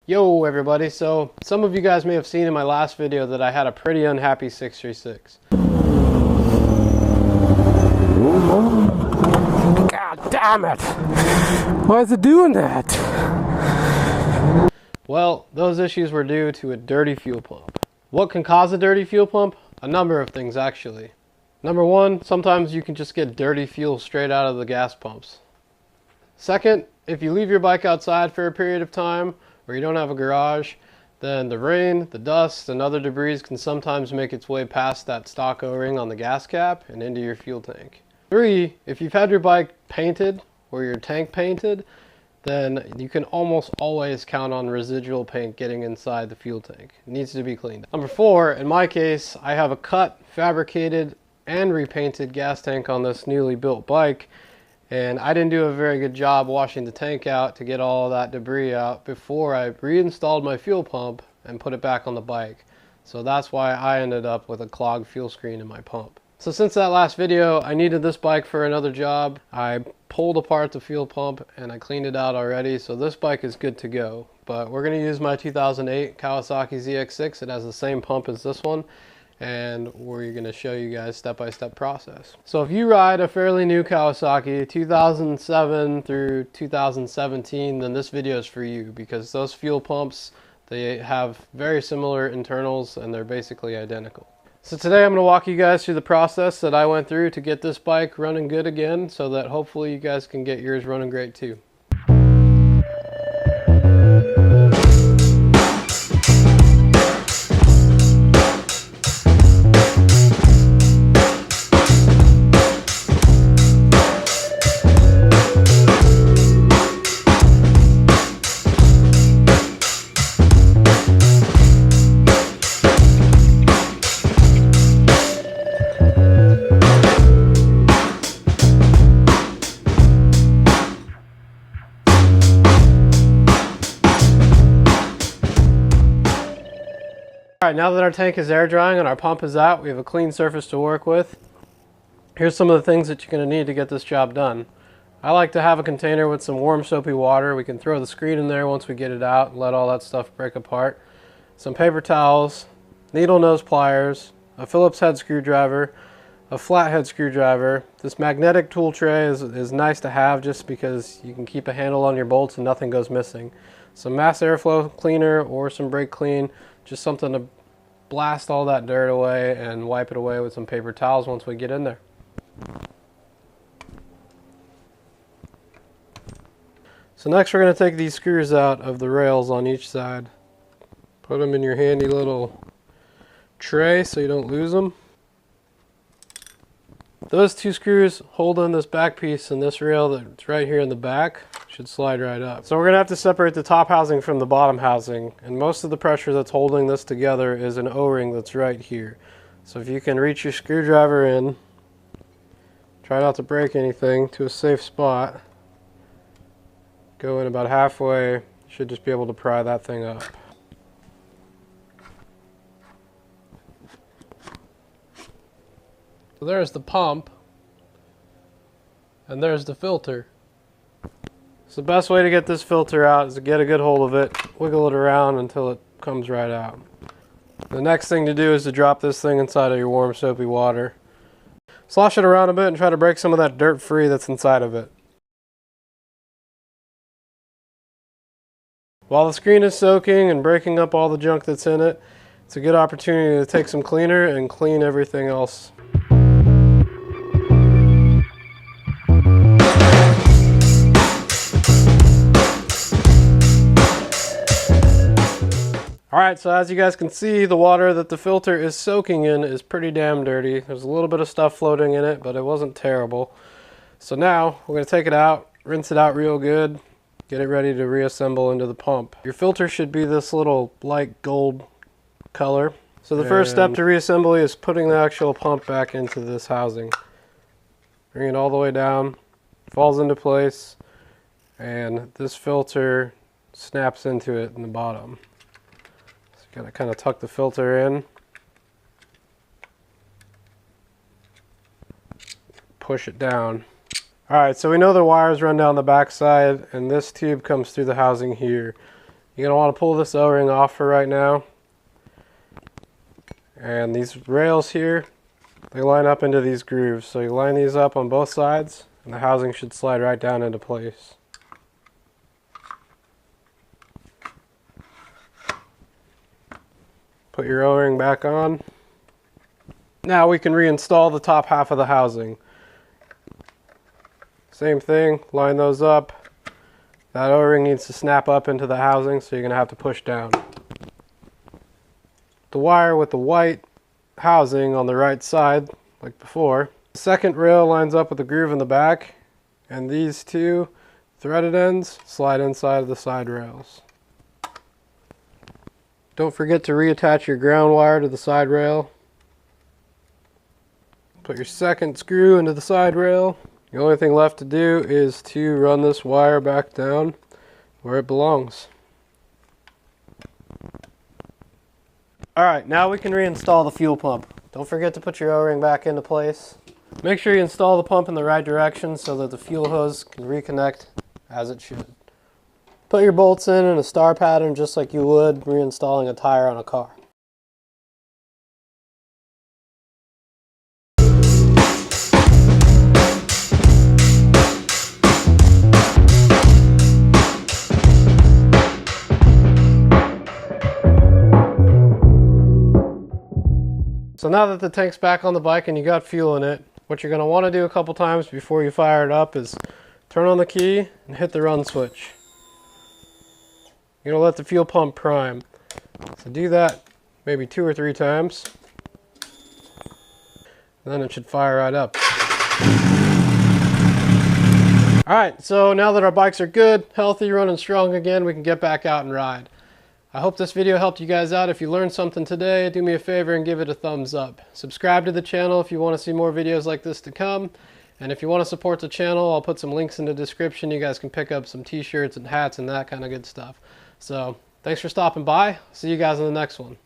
Yo everybody, so some of you guys may have seen in my last video that I had a pretty unhappy 636. God damn it! Why is it doing that? Well, those issues were due to a dirty fuel pump. What can cause a dirty fuel pump? A number of things actually. Number one, sometimes you can just get dirty fuel straight out of the gas pumps. Second, if you leave your bike outside for a period of time, or you don't have a garage, then the rain, the dust, and other debris can sometimes make its way past that stock O-ring on the gas cap and into your fuel tank. 3, if you've had your bike painted or your tank painted, then you can almost always count on residual paint getting inside the fuel tank. It needs to be cleaned. Number 4, in my case, I have a cut, fabricated, and repainted gas tank on this newly built bike. And I didn't do a very good job washing the tank out to get all that debris out before I reinstalled my fuel pump and put it back on the bike. So that's why I ended up with a clogged fuel screen in my pump. So since that last video, I needed this bike for another job. I pulled apart the fuel pump and I cleaned it out already. So this bike is good to go. But we're going to use my 2008 Kawasaki ZX6. It has the same pump as this one. And we're going to show you guys step-by-step process. So if you ride a fairly new Kawasaki 2007 through 2017, then this video is for you, because those fuel pumps, they have very similar internals and they're basically identical. So today I'm going to walk you guys through the process that I went through to get this bike running good again, so that hopefully you guys can get yours running great too. Alright, now that our tank is air drying and our pump is out, we have a clean surface to work with. Here's some of the things that you're going to need to get this job done. I like to have a container with some warm soapy water. We can throw the screen in there once we get it out and let all that stuff break apart. Some paper towels, needle nose pliers, a Phillips head screwdriver, a flathead screwdriver. This magnetic tool tray is nice to have just because you can keep a handle on your bolts and nothing goes missing. Some mass airflow cleaner or some brake clean, just something to blast all that dirt away and wipe it away with some paper towels once we get in there. So next we're going to take these screws out of the rails on each side. Put them in your handy little tray so you don't lose them. Those two screws hold on this back piece, and this rail that's right here in the back should slide right up. So we're going to have to separate the top housing from the bottom housing, and most of the pressure that's holding this together is an O-ring that's right here. So if you can reach your screwdriver in, try not to break anything, to a safe spot, go in about halfway, you should just be able to pry that thing up. So there's the pump, and there's the filter. So the best way to get this filter out is to get a good hold of it, wiggle it around until it comes right out. The next thing to do is to drop this thing inside of your warm soapy water. Slosh it around a bit and try to break some of that dirt free that's inside of it. While the screen is soaking and breaking up all the junk that's in it, it's a good opportunity to take some cleaner and clean everything else. Alright, so as you guys can see, the water that the filter is soaking in is pretty damn dirty. There's a little bit of stuff floating in it, but it wasn't terrible. So now we're going to take it out, rinse it out real good, get it ready to reassemble into the pump. Your filter should be this little light gold color. So the first step to reassembly is putting the actual pump back into this housing. Bring it all the way down, falls into place, and this filter snaps into it in the bottom. So you gotta kind of tuck the filter in, push it down. Alright, so we know the wires run down the back side, and this tube comes through the housing here. You're going to want to pull this O-ring off for right now. And these rails here, they line up into these grooves. So you line these up on both sides and the housing should slide right down into place. Put your O-ring back on. Now we can reinstall the top half of the housing. Same thing, line those up. That O-ring needs to snap up into the housing, so you're going to have to push down. The wire with the white housing on the right side, like before. The second rail lines up with the groove in the back, and these two threaded ends slide inside of the side rails. Don't forget to reattach your ground wire to the side rail. Put your second screw into the side rail. The only thing left to do is to run this wire back down where it belongs. Alright, now we can reinstall the fuel pump. Don't forget to put your O-ring back into place. Make sure you install the pump in the right direction so that the fuel hose can reconnect as it should. Put your bolts in a star pattern just like you would reinstalling a tire on a car. So now that the tank's back on the bike and you got fuel in it, what you're going to want to do a couple times before you fire it up is turn on the key and hit the run switch. You're going to let the fuel pump prime. So do that maybe 2 or 3 times. And then it should fire right up. Alright, so now that our bikes are good, healthy, running strong again, we can get back out and ride. I hope this video helped you guys out. If you learned something today, do me a favor and give it a thumbs up. Subscribe to the channel if you want to see more videos like this to come. And if you want to support the channel, I'll put some links in the description. You guys can pick up some t-shirts and hats and that kind of good stuff. So, thanks for stopping by. See you guys in the next one.